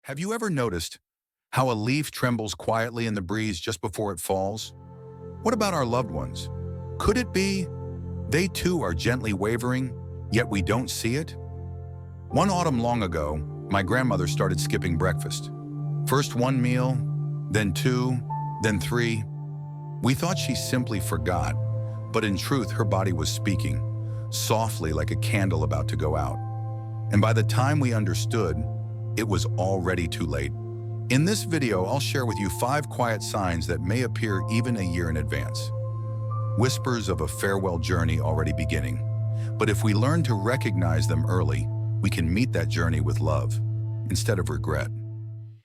Have you ever noticed how a leaf trembles quietly in the breeze just before it falls? What about our loved ones? Could it be they too are gently wavering, yet we don't see it? One autumn long ago, my grandmother started skipping breakfast. First one meal, then two, then three. We thought she simply forgot, but in truth, her body was speaking, softly like a candle about to go out. And by the time we understood, it was already too late. In this video, I'll share with you 5 quiet signs that may appear even a year in advance. Whispers of a farewell journey already beginning. But if we learn to recognize them early, we can meet that journey with love instead of regret.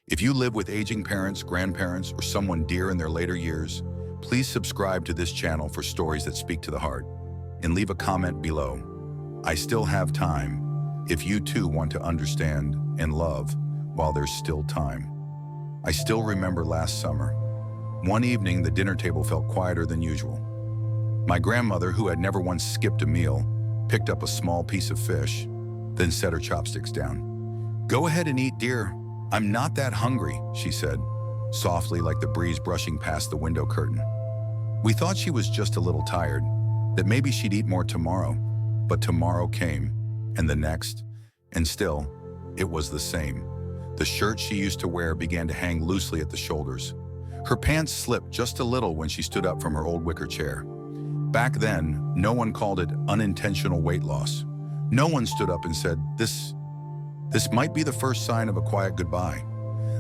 If you live with aging parents, grandparents, or someone dear in their later years, please subscribe to this channel for stories that speak to the heart. And leave a comment below. I still have time if you too want to understand and love while there's still time. I still remember last summer. One evening, the dinner table felt quieter than usual. My grandmother, who had never once skipped a meal, picked up a small piece of fish, then set her chopsticks down. "Go ahead and eat, dear. I'm not that hungry," she said, softly like the breeze brushing past the window curtain. We thought she was just a little tired, that maybe she'd eat more tomorrow. But tomorrow came, and the next, and still, it was the same. The shirt she used to wear began to hang loosely at the shoulders. Her pants slipped just a little when she stood up from her old wicker chair. Back then, no one called it unintentional weight loss. No one stood up and said, this might be the first sign of a quiet goodbye.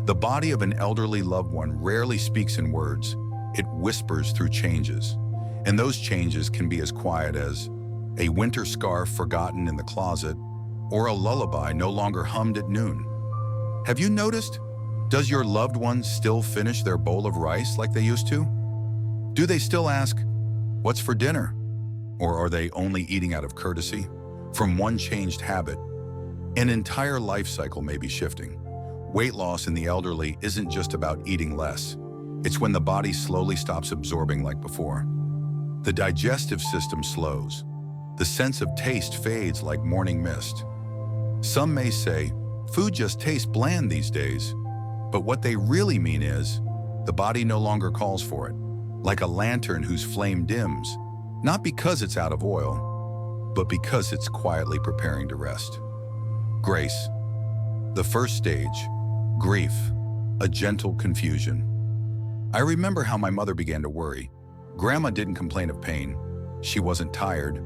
The body of an elderly loved one rarely speaks in words. It whispers through changes. And those changes can be as quiet as a winter scarf forgotten in the closet or a lullaby no longer hummed at noon. Have you noticed? Does your loved one still finish their bowl of rice like they used to? Do they still ask, "What's for dinner?" Or are they only eating out of courtesy? From one changed habit, an entire life cycle may be shifting. Weight loss in the elderly isn't just about eating less. It's when the body slowly stops absorbing like before. The digestive system slows. The sense of taste fades like morning mist. Some may say, food just tastes bland these days. But what they really mean is, the body no longer calls for it, like a lantern whose flame dims, not because it's out of oil, but because it's quietly preparing to rest. Grace. The first stage, grief, a gentle confusion. I remember how my mother began to worry. Grandma didn't complain of pain. She wasn't tired,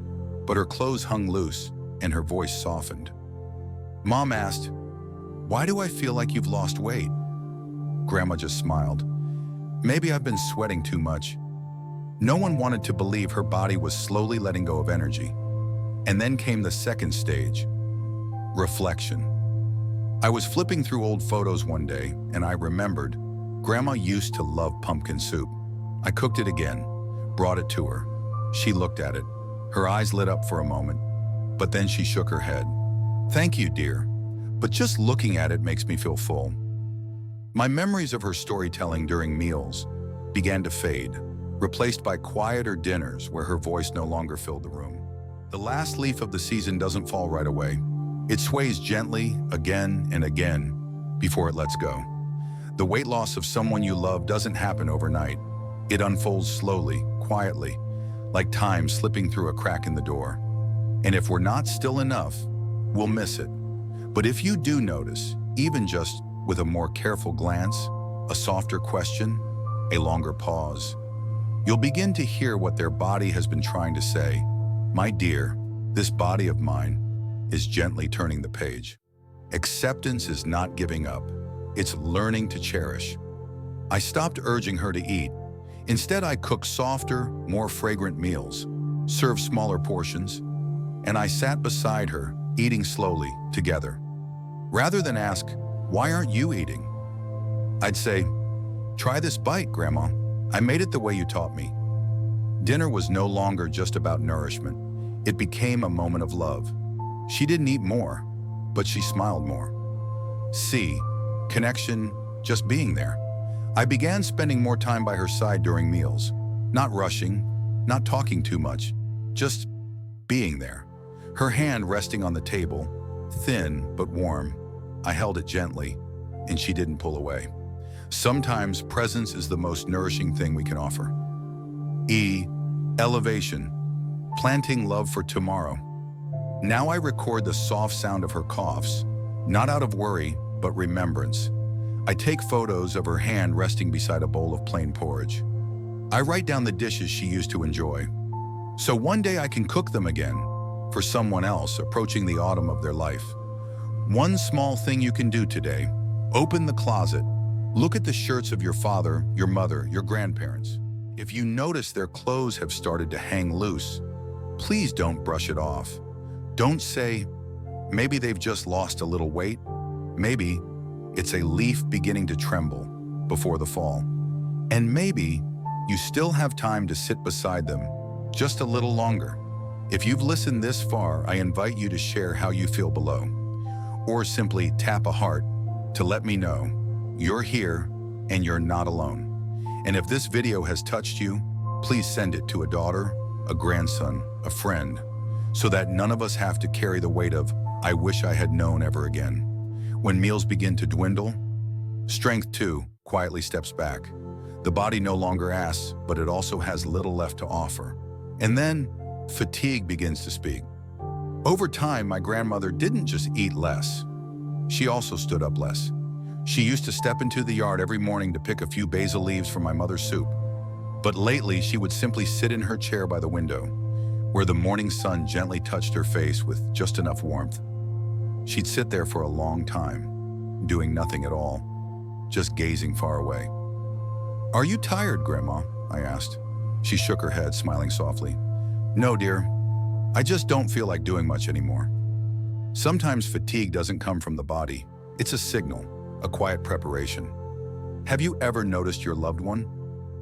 but her clothes hung loose and her voice softened. Mom asked, "Why do I feel like you've lost weight?" Grandma just smiled. "Maybe I've been sweating too much." No one wanted to believe her body was slowly letting go of energy. And then came the second stage, reflection. I was flipping through old photos one day and I remembered Grandma used to love pumpkin soup. I cooked it again, brought it to her. She looked at it. Her eyes lit up for a moment, but then she shook her head. "Thank you, dear, but just looking at it makes me feel full." My memories of her storytelling during meals began to fade, replaced by quieter dinners where her voice no longer filled the room. The last leaf of the season doesn't fall right away. It sways gently again and again before it lets go. The weight loss of someone you love doesn't happen overnight. It unfolds slowly, quietly, like time slipping through a crack in the door. And if we're not still enough, we'll miss it. But if you do notice, even just with a more careful glance, a softer question, a longer pause, you'll begin to hear what their body has been trying to say. "My dear, this body of mine is gently turning the page." Acceptance is not giving up. It's learning to cherish. I stopped urging her to eat. Instead, I cooked softer, more fragrant meals, served smaller portions, and I sat beside her, eating slowly, together. Rather than ask, "Why aren't you eating?" I'd say, "Try this bite, Grandma. I made it the way you taught me." Dinner was no longer just about nourishment. It became a moment of love. She didn't eat more, but she smiled more. See, connection, just being there. I began spending more time by her side during meals, not rushing, not talking too much, just being there. Her hand resting on the table, thin but warm. I held it gently, and she didn't pull away. Sometimes presence is the most nourishing thing we can offer. E. Elevation. Planting love for tomorrow. Now I record the soft sound of her coughs, not out of worry, but remembrance. I take photos of her hand resting beside a bowl of plain porridge. I write down the dishes she used to enjoy, so one day I can cook them again for someone else approaching the autumn of their life. One small thing you can do today: open the closet, look at the shirts of your father, your mother, your grandparents. If you notice their clothes have started to hang loose, please don't brush it off. Don't say, maybe they've just lost a little weight. Maybe it's a leaf beginning to tremble before the fall. And maybe you still have time to sit beside them just a little longer. If you've listened this far, I invite you to share how you feel below, or simply tap a heart to let me know you're here and you're not alone. And if this video has touched you, please send it to a daughter, a grandson, a friend, so that none of us have to carry the weight of "I wish I had known" ever again. When meals begin to dwindle, strength too quietly steps back. The body no longer asks, but it also has little left to offer. And then fatigue begins to speak. Over time, my grandmother didn't just eat less. She also stood up less. She used to step into the yard every morning to pick a few basil leaves from my mother's soup. But lately, she would simply sit in her chair by the window, where the morning sun gently touched her face with just enough warmth. She'd sit there for a long time, doing nothing at all, just gazing far away. "Are you tired, Grandma?" I asked. She shook her head, smiling softly. "No, dear. I just don't feel like doing much anymore." Sometimes fatigue doesn't come from the body. It's a signal, a quiet preparation. Have you ever noticed your loved one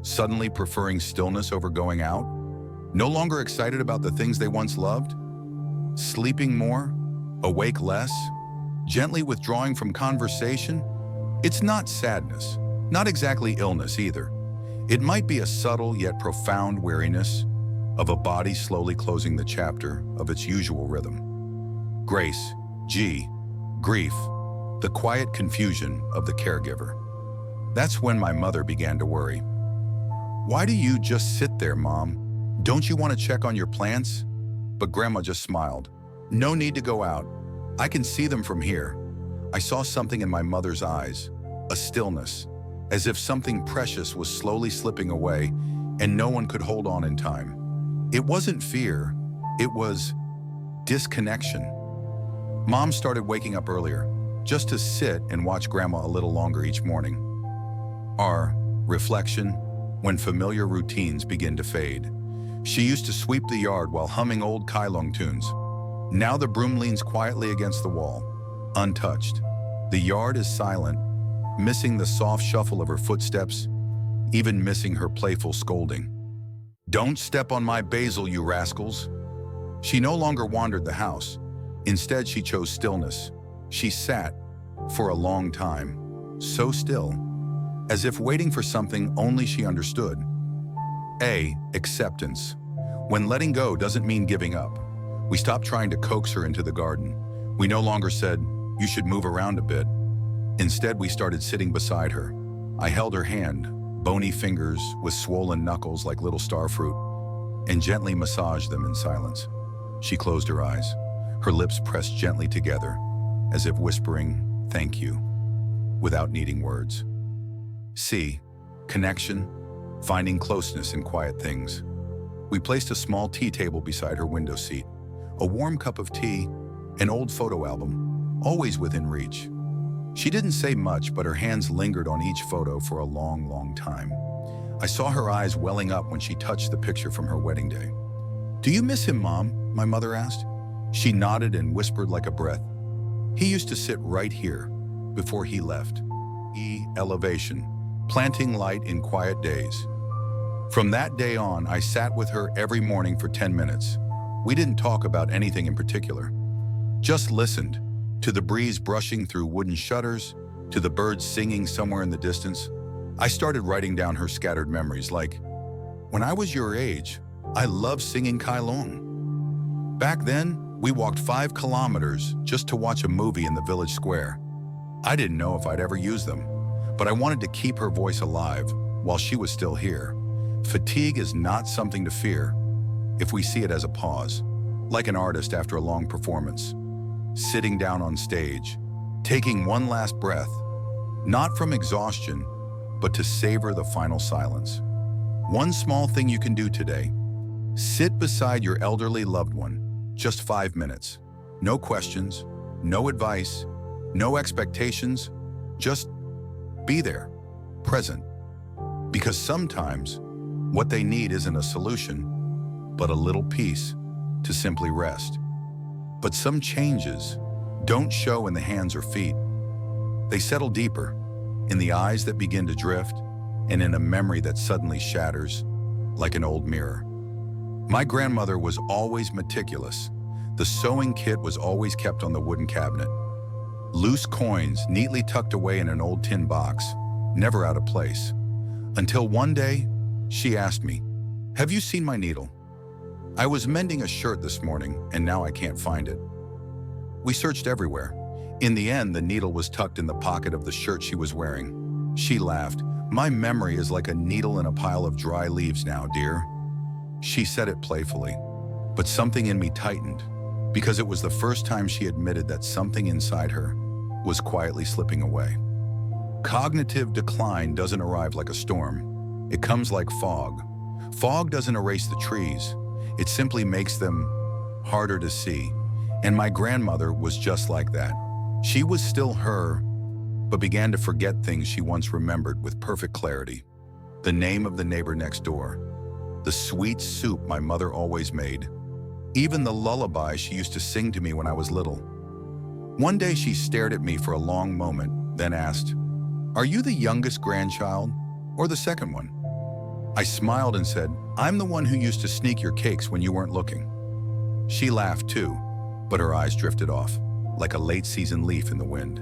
suddenly preferring stillness over going out? No longer excited about the things they once loved? Sleeping more? Awake less? Gently withdrawing from conversation? It's not sadness, not exactly illness either. It might be a subtle yet profound weariness of a body slowly closing the chapter of its usual rhythm. Grace, G, grief, the quiet confusion of the caregiver. That's when my mother began to worry. "Why do you just sit there, Mom? Don't you want to check on your plants?" But Grandma just smiled. "No need to go out. I can see them from here." I saw something in my mother's eyes, a stillness, as if something precious was slowly slipping away and no one could hold on in time. It wasn't fear, it was disconnection. Mom started waking up earlier, just to sit and watch Grandma a little longer each morning. R. Reflection, when familiar routines begin to fade. She used to sweep the yard while humming old Kailong tunes. Now the broom leans quietly against the wall, untouched. The yard is silent, missing the soft shuffle of her footsteps, even missing her playful scolding. "Don't step on my basil, you rascals." She no longer wandered the house. Instead, she chose stillness. She sat for a long time, so still, as if waiting for something only she understood. A. Acceptance. When letting go doesn't mean giving up. We stopped trying to coax her into the garden. We no longer said, "You should move around a bit." Instead, we started sitting beside her. I held her hand, bony fingers with swollen knuckles like little starfruit, and gently massaged them in silence. She closed her eyes, her lips pressed gently together, as if whispering, "Thank you," without needing words. C. Connection, finding closeness in quiet things. We placed a small tea table beside her window seat, a warm cup of tea, an old photo album, always within reach. She didn't say much, but her hands lingered on each photo for a long, long time. I saw her eyes welling up when she touched the picture from her wedding day. "Do you miss him, Mom?" my mother asked. She nodded and whispered like a breath. "He used to sit right here before he left." E. Elevation, planting light in quiet days. From that day on, I sat with her every morning for 10 minutes. We didn't talk about anything in particular, just listened to the breeze brushing through wooden shutters, to the birds singing somewhere in the distance. I started writing down her scattered memories, like, "When I was your age, I loved singing Kailong. Back then, we walked 5 kilometers just to watch a movie in the village square. I didn't know if I'd ever use them, but I wanted to keep her voice alive while she was still here. Fatigue is not something to fear if we see it as a pause, like an artist after a long performance, sitting down on stage, taking one last breath, not from exhaustion, but to savor the final silence. One small thing you can do today: sit beside your elderly loved one, just 5 minutes. No questions, no advice, no expectations, just be there, present. Because sometimes what they need isn't a solution, but a little peace to simply rest. But some changes don't show in the hands or feet. They settle deeper, in the eyes that begin to drift, and in a memory that suddenly shatters like an old mirror. My grandmother was always meticulous. The sewing kit was always kept on the wooden cabinet. Loose coins neatly tucked away in an old tin box, never out of place. Until one day, she asked me, "Have you seen my needle? I was mending a shirt this morning, and now I can't find it." We searched everywhere. In the end, the needle was tucked in the pocket of the shirt she was wearing. She laughed. "My memory is like a needle in a pile of dry leaves now, dear." She said it playfully, but something in me tightened, because it was the first time she admitted that something inside her was quietly slipping away. Cognitive decline doesn't arrive like a storm. It comes like fog. Fog doesn't erase the trees. It simply makes them harder to see. And my grandmother was just like that. She was still her, but began to forget things she once remembered with perfect clarity. The name of the neighbor next door, the sweet soup my mother always made, even the lullaby she used to sing to me when I was little. One day she stared at me for a long moment, then asked, "Are you the youngest grandchild or the second one?" I smiled and said, "I'm the one who used to sneak your cakes when you weren't looking." She laughed too, but her eyes drifted off, like a late-season leaf in the wind.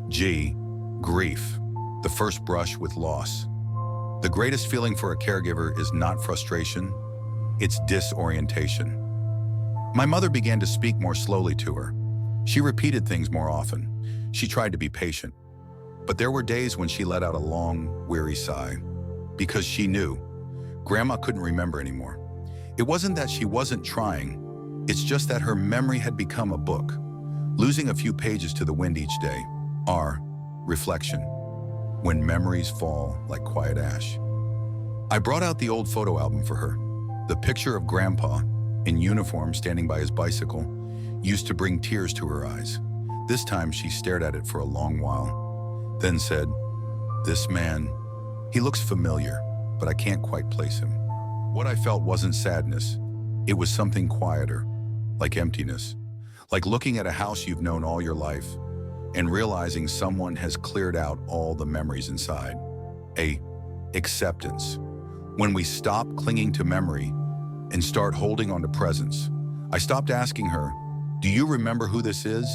Gee, grief, the first brush with loss. The greatest feeling for a caregiver is not frustration, it's disorientation. My mother began to speak more slowly to her. She repeated things more often. She tried to be patient. But there were days when she let out a long, weary sigh, because she knew Grandma couldn't remember anymore. It wasn't that she wasn't trying, it's just that her memory had become a book, losing a few pages to the wind each day. R. Reflection. When memories fall like quiet ash. I brought out the old photo album for her. The picture of Grandpa, in uniform standing by his bicycle, used to bring tears to her eyes. This time she stared at it for a long while, then said, "This man, he looks familiar, but I can't quite place him." What I felt wasn't sadness. It was something quieter, like emptiness, like looking at a house you've known all your life and realizing someone has cleared out all the memories inside. Acceptance. When we stop clinging to memory and start holding on to presence. I stopped asking her, "Do you remember who this is?"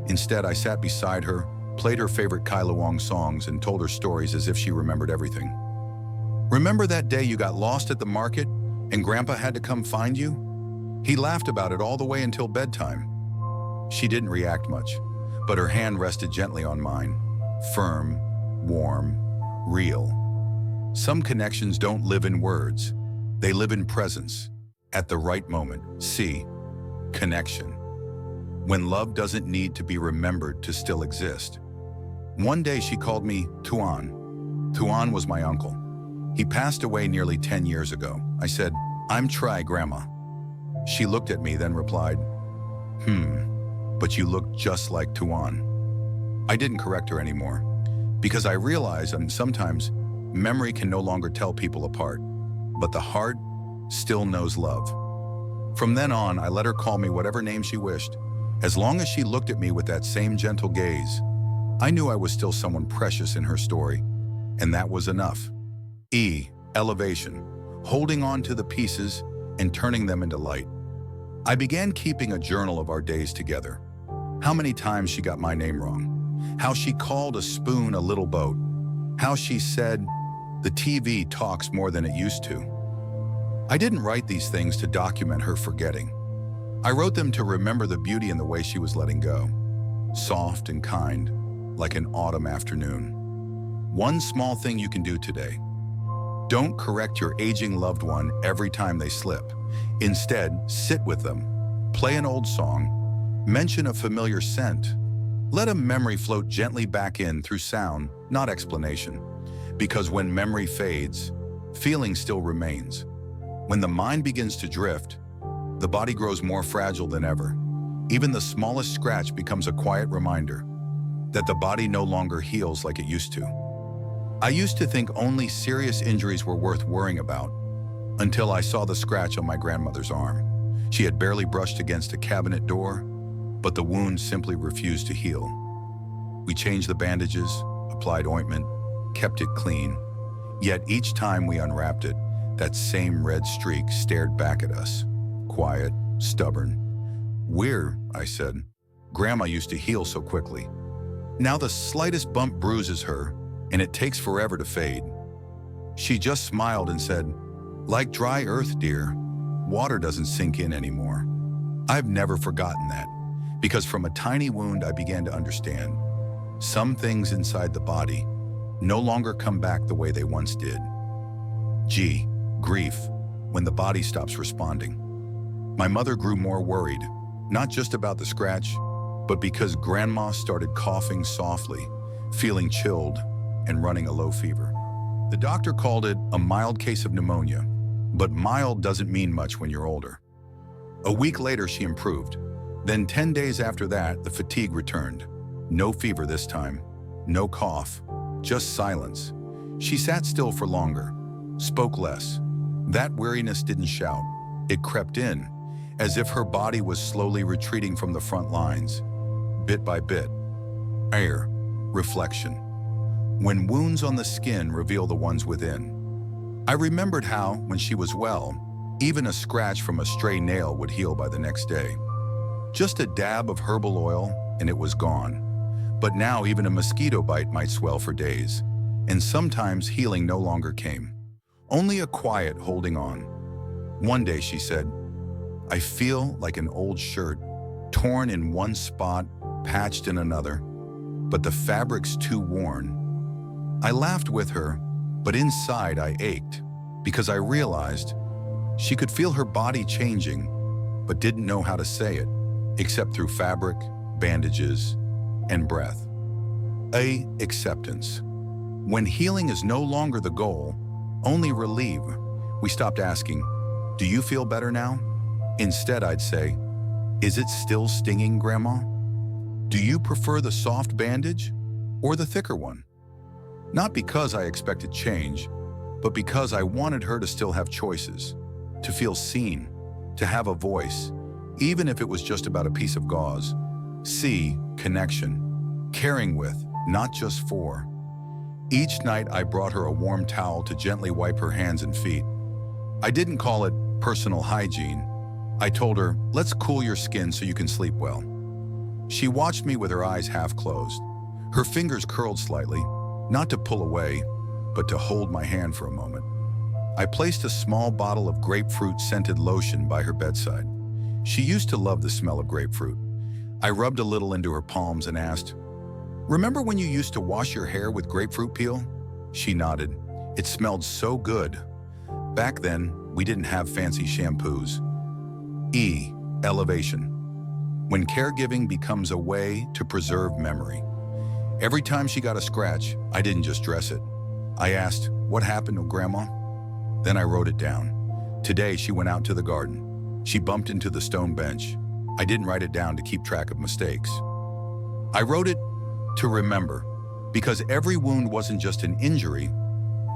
Instead, I sat beside her, played her favorite Kai Luong songs, and told her stories as if she remembered everything. "Remember that day you got lost at the market and Grandpa had to come find you? He laughed about it all the way until bedtime." She didn't react much, but her hand rested gently on mine. Firm, warm, real. Some connections don't live in words. They live in presence, at the right moment. See, connection. When love doesn't need to be remembered to still exist. One day she called me Tuan. Tuan was my uncle. He passed away nearly 10 years ago. I said, "I'm Tri, Grandma." She looked at me, then replied, "But you look just like Tuan." I didn't correct her anymore, because I realized that sometimes memory can no longer tell people apart, but the heart still knows love. From then on, I let her call me whatever name she wished. As long as she looked at me with that same gentle gaze, I knew I was still someone precious in her story, and that was enough. Elevation. Holding on to the pieces and turning them into light. I began keeping a journal of our days together. How many times she got my name wrong. How she called a spoon a little boat. How she said, "The TV talks more than it used to." I didn't write these things to document her forgetting. I wrote them to remember the beauty in the way she was letting go. Soft and kind, like an autumn afternoon. One small thing you can do today. Don't correct your aging loved one every time they slip. Instead, sit with them. Play an old song. Mention a familiar scent. Let a memory float gently back in through sound, not explanation. Because when memory fades, feeling still remains. When the mind begins to drift, the body grows more fragile than ever. Even the smallest scratch becomes a quiet reminder that the body no longer heals like it used to. I used to think only serious injuries were worth worrying about, until I saw the scratch on my grandmother's arm. She had barely brushed against a cabinet door, but the wound simply refused to heal. We changed the bandages, applied ointment, kept it clean. Yet each time we unwrapped it, that same red streak stared back at us. Quiet, stubborn. "Weird," I said. "Grandma used to heal so quickly. Now the slightest bump bruises her, and it takes forever to fade." She just smiled and said, "Like dry earth, dear, water doesn't sink in anymore." I've never forgotten that, because from a tiny wound I began to understand. Some things inside the body no longer come back the way they once did. Grief, when the body stops responding. My mother grew more worried, not just about the scratch, but because Grandma started coughing softly, feeling chilled, and running a low fever. The doctor called it a mild case of pneumonia, but mild doesn't mean much when you're older. A week later, she improved. Then 10 days after that, the fatigue returned. No fever this time, no cough, just silence. She sat still for longer, spoke less. That weariness didn't shout. It crept in, as if her body was slowly retreating from the front lines, bit by bit. Air, reflection. When wounds on the skin reveal the ones within. I remembered how, when she was well, even a scratch from a stray nail would heal by the next day. Just a dab of herbal oil, and it was gone. But now even a mosquito bite might swell for days, and sometimes healing no longer came. Only a quiet holding on. One day she said, "I feel like an old shirt, torn in one spot, patched in another, but the fabric's too worn." I laughed with her, but inside I ached, because I realized she could feel her body changing, but didn't know how to say it, except through fabric, bandages, and breath. Acceptance. When healing is no longer the goal, only relief, we stopped asking, "Do you feel better now?" Instead, I'd say, "Is it still stinging, Grandma? Do you prefer the soft bandage or the thicker one?" Not because I expected change, but because I wanted her to still have choices, to feel seen, to have a voice, even if it was just about a piece of gauze. Connection. Caring with, not just for. Each night I brought her a warm towel to gently wipe her hands and feet. I didn't call it personal hygiene. I told her, "Let's cool your skin so you can sleep well." She watched me with her eyes half closed. Her fingers curled slightly, not to pull away, but to hold my hand for a moment. I placed a small bottle of grapefruit-scented lotion by her bedside. She used to love the smell of grapefruit. I rubbed a little into her palms and asked, "Remember when you used to wash your hair with grapefruit peel?" She nodded. It smelled so good. Back then, we didn't have fancy shampoos. Elevation. When caregiving becomes a way to preserve memory. Every time she got a scratch, I didn't just dress it. I asked, "What happened to Grandma?" Then I wrote it down. Today, she went out to the garden. She bumped into the stone bench. I didn't write it down to keep track of mistakes. I wrote it to remember, because every wound wasn't just an injury,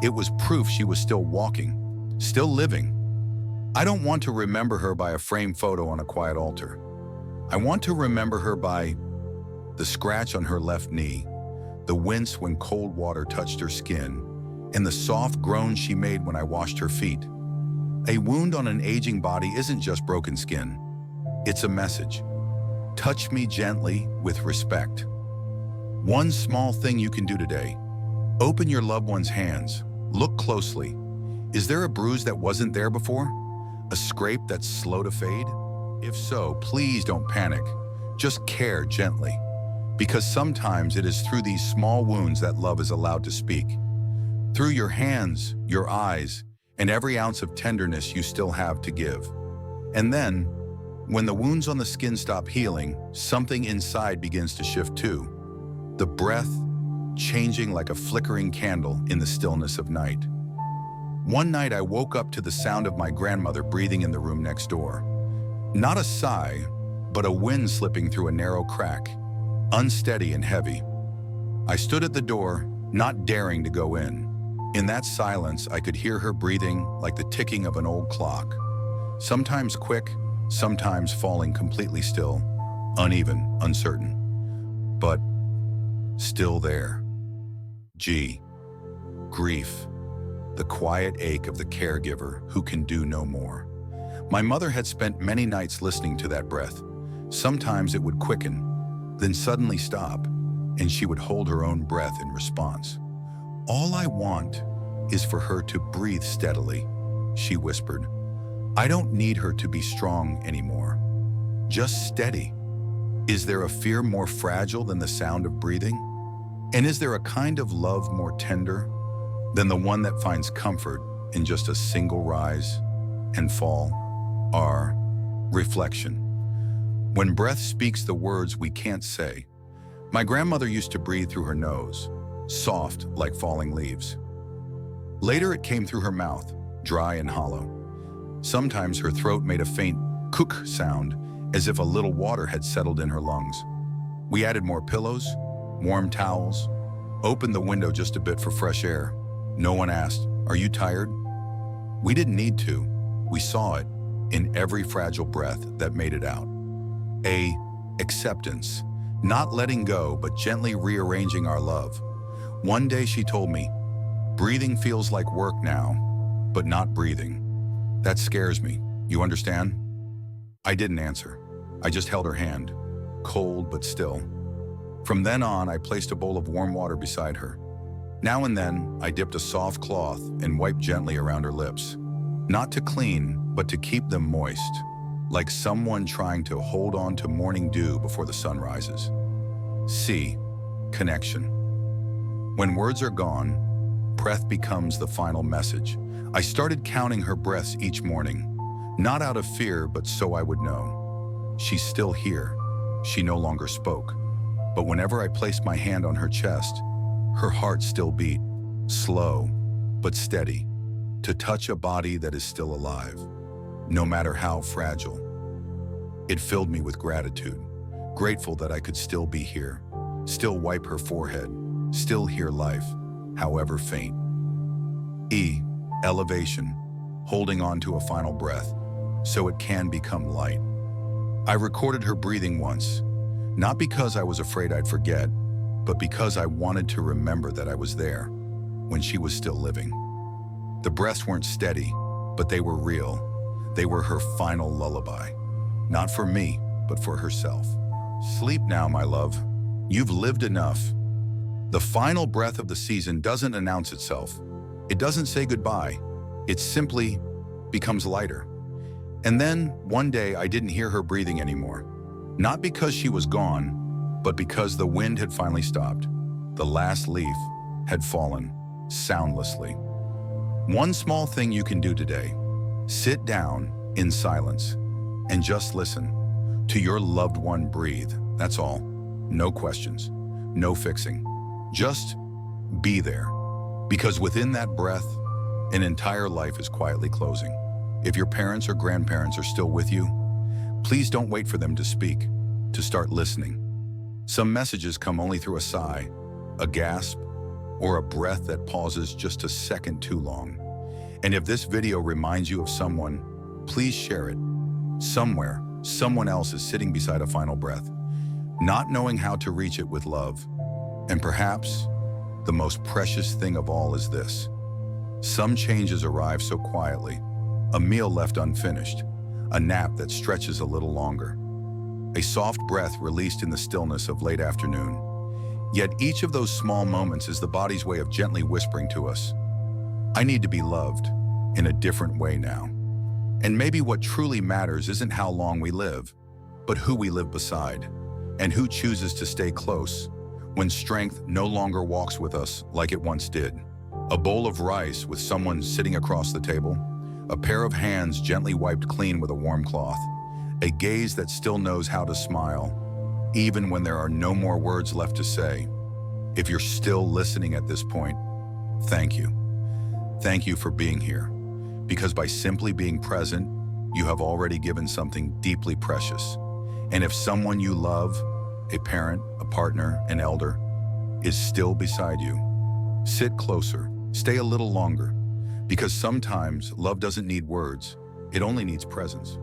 it was proof she was still walking, still living. I don't want to remember her by a framed photo on a quiet altar. I want to remember her by the scratch on her left knee, the wince when cold water touched her skin, and the soft groan she made when I washed her feet. A wound on an aging body isn't just broken skin. It's a message. Touch me gently with respect. One small thing you can do today. Open your loved one's hands. Look closely. Is there a bruise that wasn't there before? A scrape that's slow to fade? If so, please don't panic. Just care gently. Because sometimes it is through these small wounds that love is allowed to speak. Through your hands, your eyes, and every ounce of tenderness you still have to give. And then, when the wounds on the skin stop healing, something inside begins to shift too. The breath changing like a flickering candle in the stillness of night. One night I woke up to the sound of my grandmother breathing in the room next door. Not a sigh, but a wind slipping through a narrow crack, unsteady and heavy. I stood at the door, not daring to go in. In that silence, I could hear her breathing like the ticking of an old clock. Sometimes quick, sometimes falling completely still, uneven, uncertain, but still there. Grief, the quiet ache of the caregiver who can do no more. My mother had spent many nights listening to that breath. Sometimes it would quicken, then suddenly stop, and she would hold her own breath in response. "All I want is for her to breathe steadily," she whispered. "I don't need her to be strong anymore. Just steady." Is there a fear more fragile than the sound of breathing? And is there a kind of love more tender than the one that finds comfort in just a single rise and fall? Our reflection. When breath speaks the words we can't say. My grandmother used to breathe through her nose, soft like falling leaves. Later it came through her mouth, dry and hollow. Sometimes her throat made a faint cook sound, as if a little water had settled in her lungs. We added more pillows, warm towels, opened the window just a bit for fresh air. No one asked, "Are you tired?" We didn't need to. We saw it in every fragile breath that made it out. Acceptance, not letting go, but gently rearranging our love. One day she told me, "Breathing feels like work now, but not breathing. That scares me. You understand?" I didn't answer. I just held her hand, cold but still. From then on, I placed a bowl of warm water beside her. Now and then, I dipped a soft cloth and wiped gently around her lips. Not to clean, but to keep them moist, like someone trying to hold on to morning dew before the sun rises. Connection. When words are gone, breath becomes the final message. I started counting her breaths each morning, not out of fear, but so I would know. She's still here. She no longer spoke. But whenever I placed my hand on her chest, her heart still beat, slow but steady, to touch a body that is still alive, no matter how fragile. It filled me with gratitude, grateful that I could still be here, still wipe her forehead, still hear life, however faint. Elevation, holding on to a final breath, so it can become light. I recorded her breathing once, not because I was afraid I'd forget, but because I wanted to remember that I was there when she was still living. The breaths weren't steady, but they were real. They were her final lullaby, not for me, but for herself. Sleep now, my love. You've lived enough. The final breath of the season doesn't announce itself. It doesn't say goodbye. It simply becomes lighter. And then, one day, I didn't hear her breathing anymore. Not because she was gone, but because the wind had finally stopped. The last leaf had fallen, soundlessly. One small thing you can do today: sit down in silence and just listen to your loved one breathe. That's all. No questions, no fixing. Just be there. Because within that breath, an entire life is quietly closing. If your parents or grandparents are still with you, please don't wait for them to speak, to start listening. Some messages come only through a sigh, a gasp, or a breath that pauses just a second too long. And if this video reminds you of someone, please share it. Somewhere, someone else is sitting beside a final breath, not knowing how to reach it with love. And perhaps the most precious thing of all is this: some changes arrive so quietly, a meal left unfinished, a nap that stretches a little longer, a soft breath released in the stillness of late afternoon. Yet each of those small moments is the body's way of gently whispering to us, "I need to be loved in a different way now." And maybe what truly matters isn't how long we live, but who we live beside. And who chooses to stay close when strength no longer walks with us like it once did? A bowl of rice with someone sitting across the table, a pair of hands gently wiped clean with a warm cloth, a gaze that still knows how to smile, even when there are no more words left to say. If you're still listening at this point, thank you. Thank you for being here, because by simply being present, you have already given something deeply precious. And if someone you love, a parent, a partner, an elder, is still beside you, sit closer, stay a little longer, because sometimes love doesn't need words, it only needs presence.